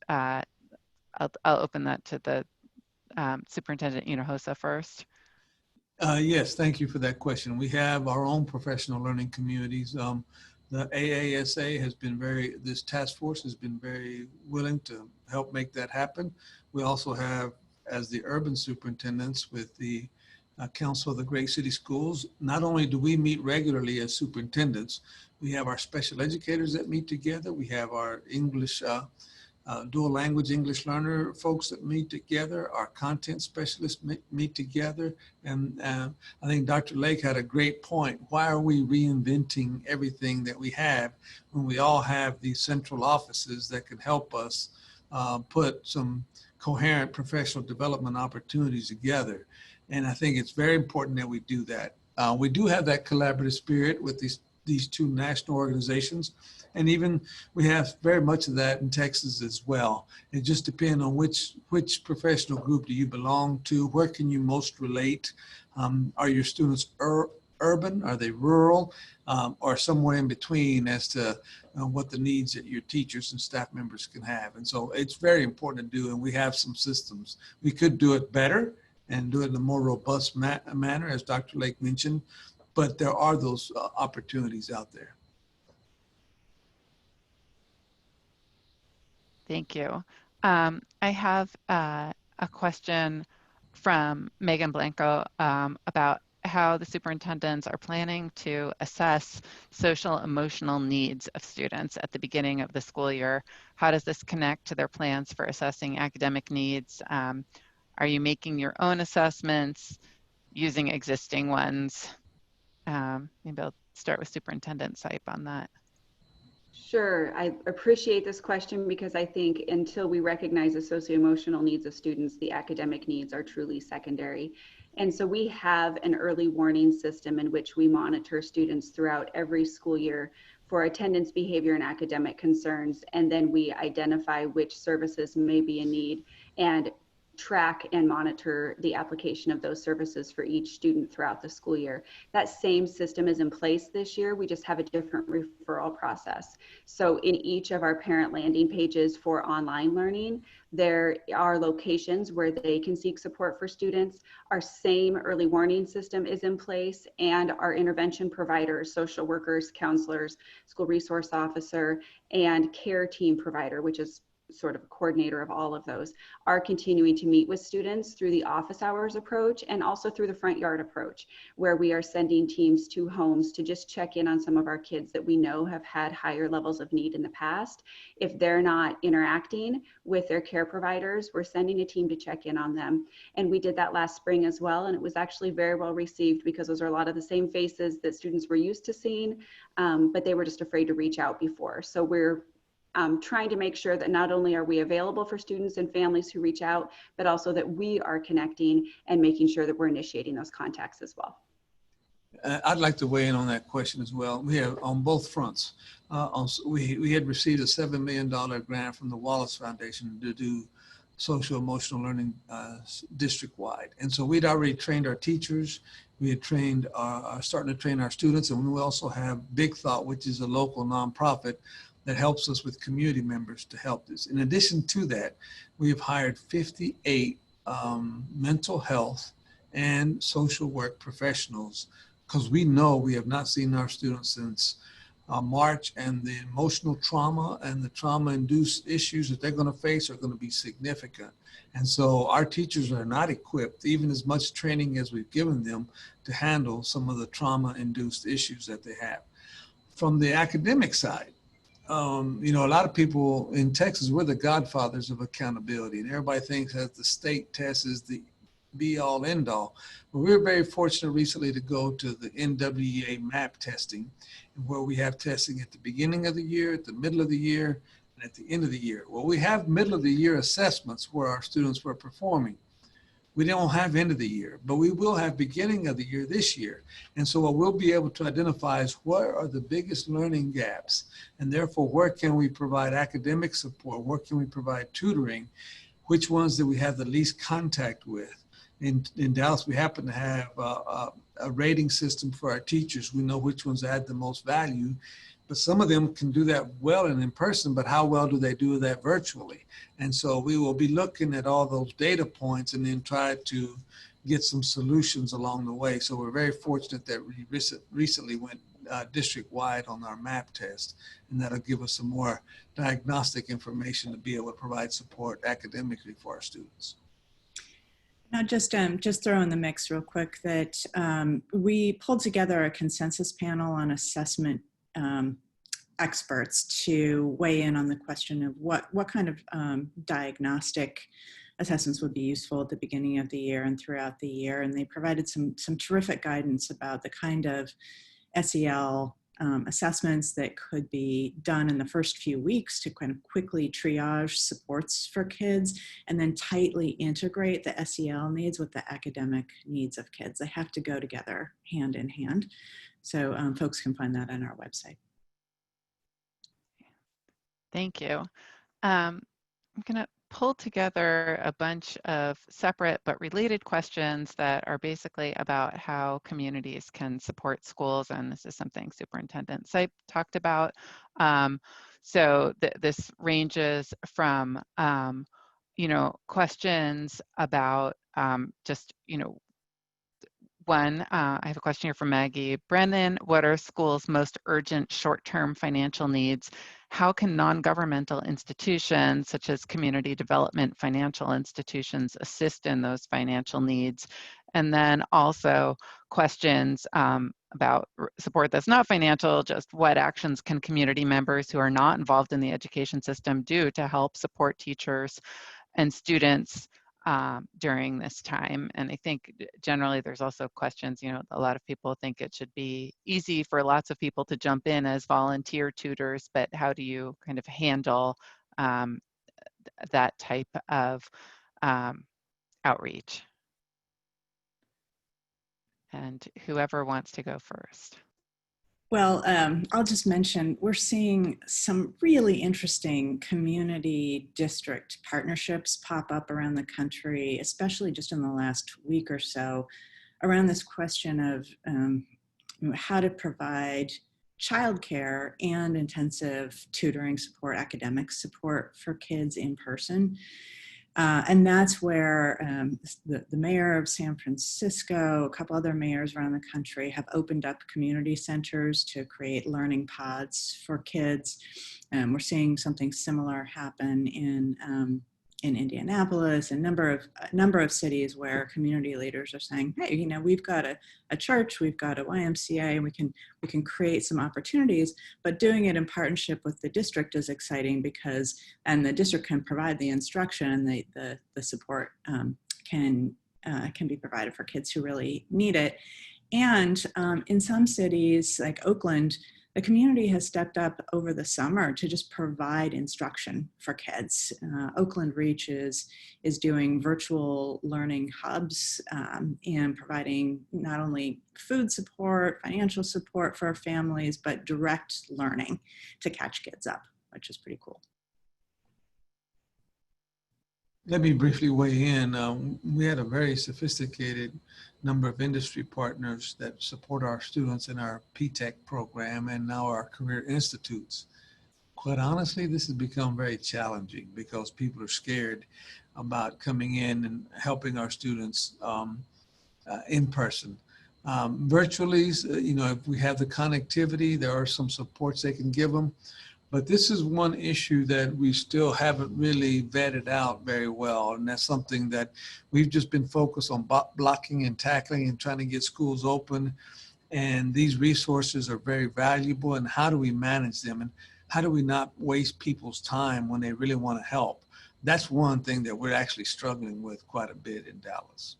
I'll open that to the Superintendent Hinojosa first. Yes, thank you for that question. We have our own professional learning communities. The AASA has been this task force has been very willing to help make that happen. We also have, as the urban superintendents with the Council of the Great City Schools, not only do we meet regularly as superintendents, we have our special educators that meet together. We have our English dual language English learner folks that meet together, our content specialists meet together. And I think Dr. Lake had a great point. Why are we reinventing everything that we have when we all have these central offices that can help us put some coherent professional development opportunities together? And I think it's very important that we do that. We do have that collaborative spirit with these two national organizations. And even we have very much of that in Texas as well. It just depends on which professional group do you belong to, where can you most relate? Are your students urban, are they rural, or somewhere in between as to what the needs that your teachers and staff members can have. And so it's very important to do, and we have some systems. We could do it better, and do it in a more robust manner, as Dr. Lake mentioned. But there are those opportunities out there. Thank you. I have a question from Megan Blanco about how the superintendents are planning to assess social emotional needs of students at the beginning of the school year. How does this connect to their plans for assessing academic needs? Are you making your own assessments, using existing ones? Maybe I'll start with Superintendent Sipe on that. Sure, I appreciate this question because I think until we recognize the socio-emotional needs of students, the academic needs are truly secondary. And so we have an early warning system in which we monitor students throughout every school year for attendance, behavior, and academic concerns. And then we identify which services may be in need and track and monitor the application of those services for each student throughout the school year. That same system is in place this year. We just have a different referral process. So in each of our parent landing pages for online learning, there are locations where they can seek support for students. Our same early warning system is in place, and our intervention providers, social workers, counselors, school resource officer, and care team provider, which is sort of a coordinator of all of those, are continuing to meet with students through the office hours approach and also through the front yard approach, where we are sending teams to homes to just check in on some of our kids that we know have had higher levels of need in the past. If they're not interacting with their care providers, we're sending a team to check in on them. And we did that last spring as well, and it was actually very well received because those are a lot of the same faces that students were used to seeing, but they were just afraid to reach out before. So we're trying to make sure that not only are we available for students and families who reach out, but also that we are connecting and making sure that we're initiating those contacts as well. I'd like to weigh in on that question as well. We have on both fronts. We had received a $7 million grant from the Wallace Foundation to do social emotional learning district-wide. And so we'd already trained our teachers. We had trained, starting to train our students. And we also have Big Thought, which is a local nonprofit that helps us with community members to help this. In addition to that, we have hired 58 mental health and social work professionals, because we know we have not seen our students since March, and the emotional trauma and the trauma-induced issues that they're going to face are going to be significant. And so our teachers are not equipped, even as much training as we've given them, to handle some of the trauma-induced issues that they have. From the academic side, you know, a lot of people in Texas, we're the godfathers of accountability, and everybody thinks that the state test is the be all end all. But we were very fortunate recently to go to the NWEA MAP testing, where we have testing at the beginning of the year, at the middle of the year, and at the end of the year. Well, we have middle of the year assessments where our students were performing. We don't have end of the year, but we will have beginning of the year this year. And so what we'll be able to identify is where are the biggest learning gaps, and therefore where can we provide academic support, where can we provide tutoring, which ones do we have the least contact with. In Dallas, we happen to have a rating system for our teachers. We know which ones add the most value, but some of them can do that well in person, but how well do they do that virtually? And so we will be looking at all those data points and then try to get some solutions along the way. So we're very fortunate that we recently went district-wide on our MAP test, and that'll give us some more diagnostic information to be able to provide support academically for our students. Now, just throw in the mix real quick that we pulled together a consensus panel on assessment experts to weigh in on the question of what kind of diagnostic assessments would be useful at the beginning of the year and throughout the year. And they provided some terrific guidance about the kind of SEL assessments that could be done in the first few weeks to kind of quickly triage supports for kids and then tightly integrate the SEL needs with the academic needs of kids. They have to go together hand in hand. So folks can find that on our website. Thank you. I'm going to pull together a bunch of separate but related questions that are basically about how communities can support schools, and this is something Superintendent Sipe talked about. So this ranges from questions about just, one, I have a question here from Maggie. Brennan, what are schools' most urgent short-term financial needs? How can non-governmental institutions, such as community development financial institutions, assist in those financial needs? And then also questions about support that's not financial, just what actions can community members who are not involved in the education system do to help support teachers and students during this time? And I think generally there's also questions, a lot of people think it should be easy for lots of people to jump in as volunteer tutors, but how do you kind of handle that type of outreach? And whoever wants to go first. Well, I'll just mention, we're seeing some really interesting community district partnerships pop up around the country, especially just in the last week or so, around this question of how to provide childcare and intensive tutoring support, academic support for kids in person. And that's where the mayor of San Francisco, a couple other mayors around the country have opened up community centers to create learning pods for kids. We're seeing something similar happen in Indianapolis, a number of cities where community leaders are saying, hey, we've got a church, we've got a YMCA, and we can create some opportunities, but doing it in partnership with the district is exciting and the district can provide the instruction and the support can be provided for kids who really need it. And in some cities like Oakland, the community has stepped up over the summer to just provide instruction for kids. Oakland Reach is doing virtual learning hubs and providing not only food support, financial support for families, but direct learning to catch kids up, which is pretty cool. Let me briefly weigh in. We had a very sophisticated number of industry partners that support our students in our P-TECH program and now our career institutes. Quite honestly, this has become very challenging because people are scared about coming in and helping our students in person. Virtually, if we have the connectivity, there are some supports they can give them. But this is one issue that we still haven't really vetted out very well. And that's something that we've just been focused on blocking and tackling and trying to get schools open. And these resources are very valuable. And how do we manage them? And how do we not waste people's time when they really want to help? That's one thing that we're actually struggling with quite a bit in Dallas.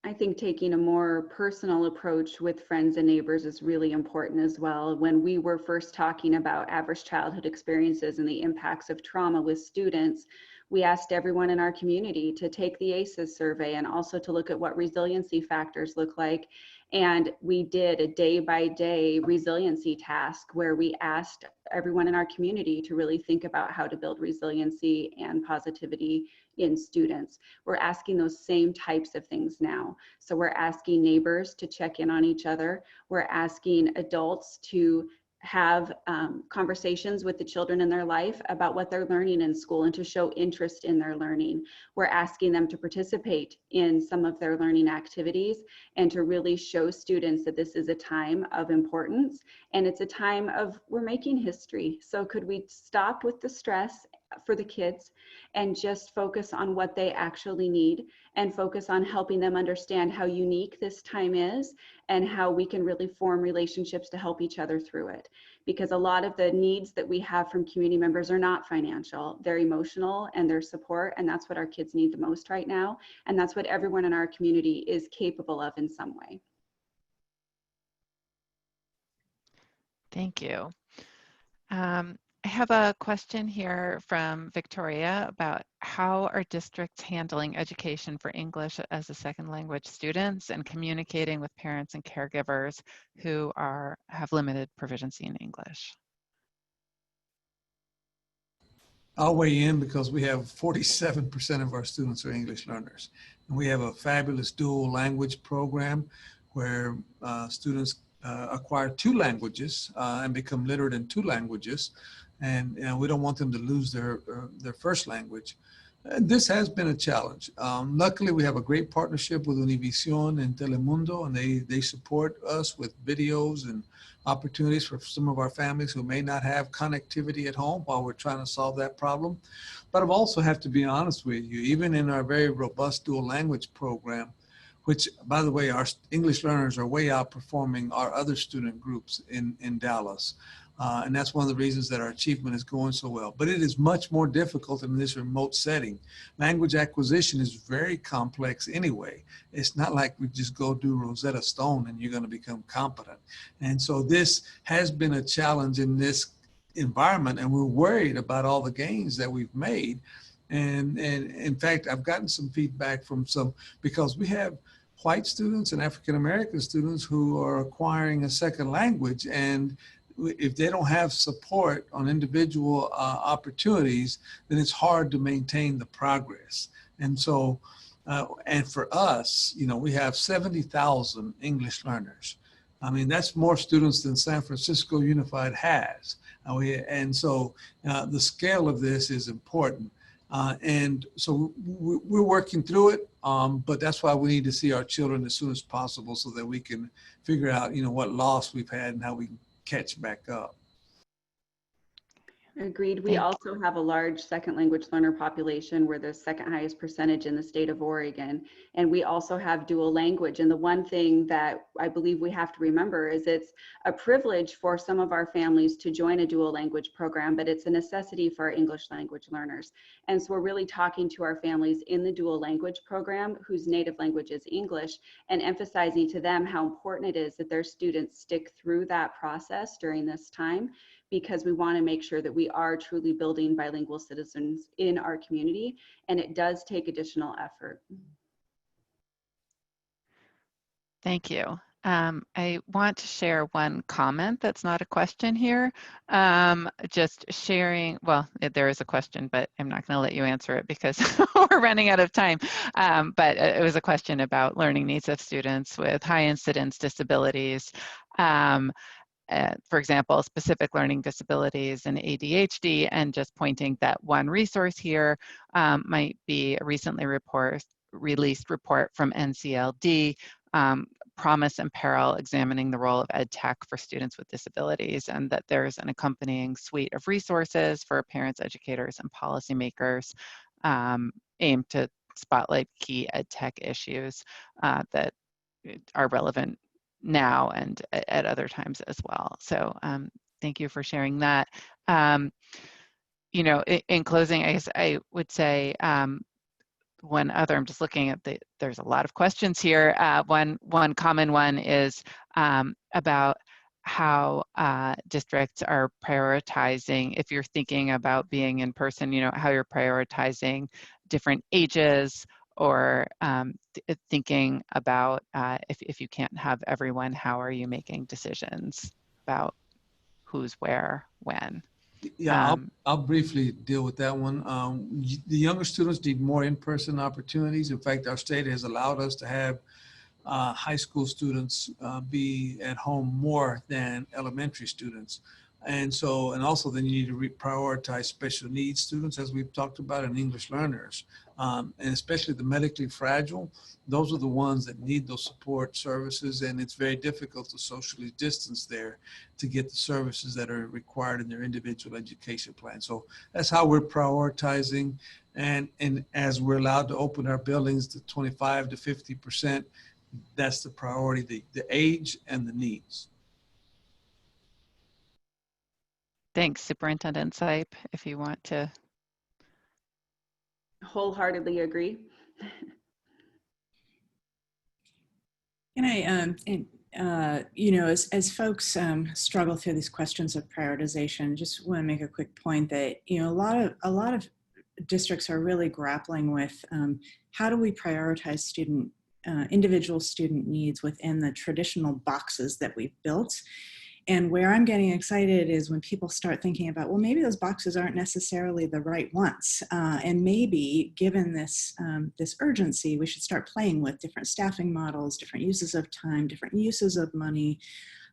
I think taking a more personal approach with friends and neighbors is really important as well. When we were first talking about adverse childhood experiences and the impacts of trauma with students, we asked everyone in our community to take the ACEs survey and also to look at what resiliency factors look like. And we did a day-by-day resiliency task where we asked everyone in our community to really think about how to build resiliency and positivity in students. We're asking those same types of things now. So we're asking neighbors to check in on each other. We're asking adults to have conversations with the children in their life about what they're learning in school and to show interest in their learning. We're asking them to participate in some of their learning activities and to really show students that this is a time of importance and it's a time of, we're making history. So could we stop with the stress for the kids and just focus on what they actually need and focus on helping them understand how unique this time is and how we can really form relationships to help each other through it. Because a lot of the needs that we have from community members are not financial, they're emotional and they're support, and that's what our kids need the most right now. And that's what everyone in our community is capable of in some way. Thank you. I have a question here from Victoria about how are districts handling education for English as a second language students and communicating with parents and caregivers who have limited proficiency in English? I'll weigh in because we have 47% of our students are English learners. And we have a fabulous dual language program where students acquire 2 languages and become literate in 2 languages. and we don't want them to lose their first language. This has been a challenge. Luckily, we have a great partnership with Univision and Telemundo, and they support us with videos and opportunities for some of our families who may not have connectivity at home while we're trying to solve that problem. But I also have to be honest with you, even in our very robust dual language program, which, by the way, our English learners are way outperforming our other student groups in Dallas. And that's one of the reasons that our achievement is going so well. But it is much more difficult in this remote setting. Language acquisition is very complex anyway. It's not like we just go do Rosetta Stone and you're going to become competent. And so this has been a challenge in this environment, and we're worried about all the gains that we've made. And in fact, I've gotten some feedback from some, because we have white students and African-American students who are acquiring a second language, and if they don't have support on individual opportunities, then it's hard to maintain the progress. And so, and for us, you know, we have 70,000 English learners. I mean, that's more students than San Francisco Unified has. And so the scale of this is important. And so we're working through it, but that's why we need to see our children as soon as possible so that we can figure out, you know, what loss we've had and how we can catch back up. Agreed. We also have a large second language learner population. We're the second highest percentage in the state of Oregon. And we also have dual language. And the one thing that I believe we have to remember is it's a privilege for some of our families to join a dual language program, but it's a necessity for our English language learners. And so we're really talking to our families in the dual language program whose native language is English, and emphasizing to them how important it is that their students stick through that process during this time, because we want to make sure that we are truly building bilingual citizens in our community, and it does take additional effort. Thank you. I want to share one comment that's not a question here. Just sharing, well, there is a question, but I'm not going to let you answer it because we're running out of time. But it was a question about learning needs of students with high incidence disabilities. For example, specific learning disabilities and ADHD, and just pointing that one resource here might be a recently released report from NCLD, Promise and Peril, examining the role of ed tech for students with disabilities, and that there's an accompanying suite of resources for parents, educators, and policymakers aimed to spotlight key ed tech issues that are relevant now and at other times as well. So thank you for sharing that. You know, in closing, I guess I would say one other, I'm just looking at there's a lot of questions here. One common one is about how districts are prioritizing, if you're thinking about being in person, you know, how you're prioritizing different ages, or thinking about if you can't have everyone, how are you making decisions about who's where, when? Yeah, I'll briefly deal with that one. The younger students need more in-person opportunities. In fact, our state has allowed us to have high school students be at home more than elementary students. And so, and also then you need to prioritize special needs students, as we've talked about, and English learners, and especially the medically fragile. Those are the ones that need those support services, and it's very difficult to socially distance there to get the services that are required in their individual education plan. So that's how we're prioritizing, and as we're allowed to open our buildings to 25 to 50%, that's the priority, the age and the needs. Thanks, Superintendent Sipe, if you want to. Wholeheartedly agree. And you know, as folks struggle through these questions of prioritization, just want to make a quick point that, you know, a lot of districts are really grappling with how do we prioritize individual student needs within the traditional boxes that we've built. And where I'm getting excited is when people start thinking about, well, maybe those boxes aren't necessarily the right ones. And maybe given this urgency, we should start playing with different staffing models, different uses of time, different uses of money,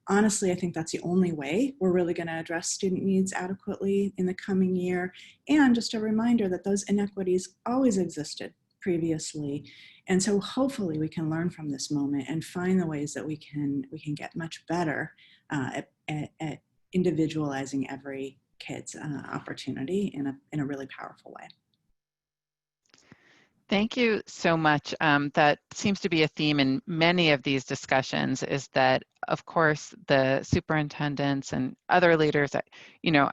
honestly, I think that's the only way we're really going to address student needs adequately in the coming year. And just a reminder that those inequities always existed previously. And so hopefully we can learn from this moment and find the ways that we can get much better at individualizing every kid's opportunity in a really powerful way. Thank you so much. That seems to be a theme in many of these discussions, is that, of course, the superintendents and other leaders,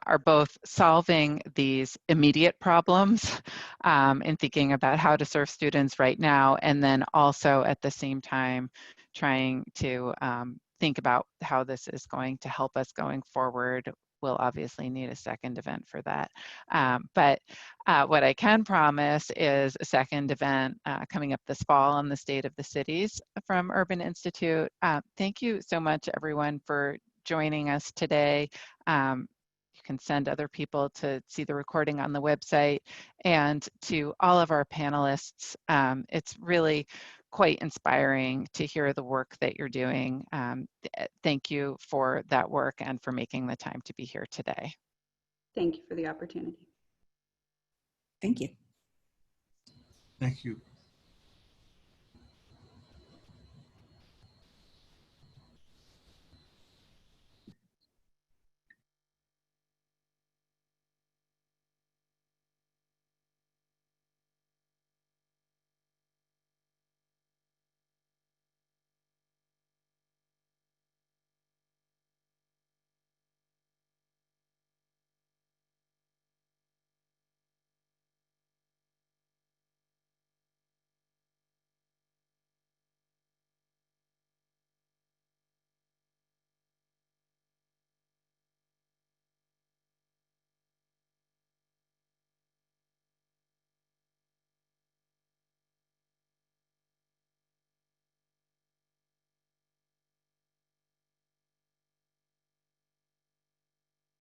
are both solving these immediate problems in thinking about how to serve students right now, and then also at the same time trying to think about how this is going to help us going forward. We'll obviously need a second event for that. But what I can promise is a second event coming up this fall on the State of the Cities from Urban Institute. Thank you so much, everyone, for joining us today. You can send other people to see the recording on the website. And to all of our panelists, it's really quite inspiring to hear the work that you're doing. Thank you for that work and for making the time to be here today. Thank you for the opportunity. Thank you. Thank you.